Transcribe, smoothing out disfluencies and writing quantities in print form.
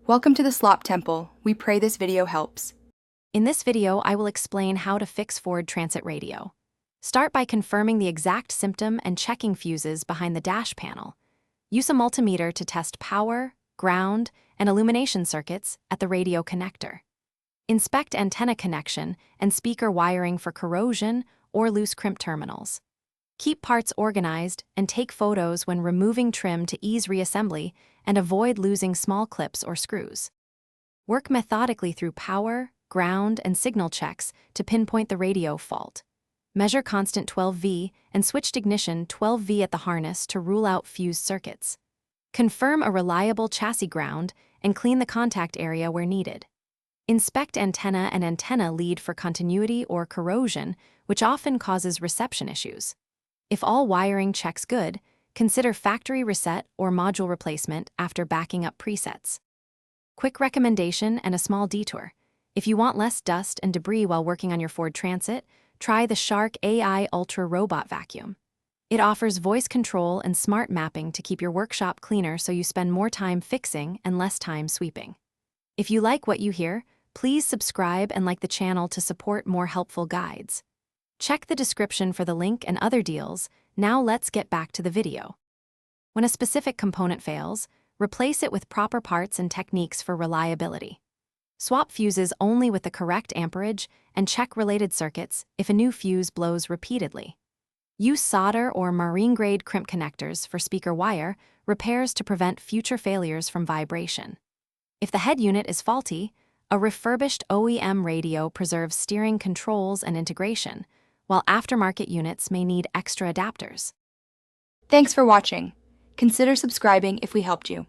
Welcome to the Slop Temple. We pray this video helps. In this video, I will explain how to fix Ford Transit radio. Start by confirming the exact symptom and checking fuses behind the dash panel. Use a multimeter to test power, ground, and illumination circuits at the radio connector. Inspect antenna connection and speaker wiring for corrosion or loose crimp terminals. Keep parts organized and take photos when removing trim to ease reassembly and avoid losing small clips or screws. Work methodically through power, ground, and signal checks to pinpoint the radio fault. Measure constant 12V and switched ignition 12V at the harness to rule out fused circuits. Confirm a reliable chassis ground and clean the contact area where needed. Inspect antenna and antenna lead for continuity or corrosion, which often causes reception issues. If all wiring checks good, consider factory reset or module replacement after backing up presets. Quick recommendation and a small detour. If you want less dust and debris while working on your Ford Transit, try the Shark AI Ultra Robot Vacuum. It offers voice control and smart mapping to keep your workshop cleaner so you spend more time fixing and less time sweeping. If you like what you hear, please subscribe and like the channel to support more helpful guides. Check the description for the link and other deals. Now let's get back to the video. When a specific component fails, replace it with proper parts and techniques for reliability. Swap fuses only with the correct amperage and check related circuits if a new fuse blows repeatedly. Use solder or marine-grade crimp connectors for speaker wire repairs to prevent future failures from vibration. If the head unit is faulty, a refurbished OEM radio preserves steering controls and integration, while aftermarket units may need extra adapters. Thanks for watching. Consider subscribing if we helped you.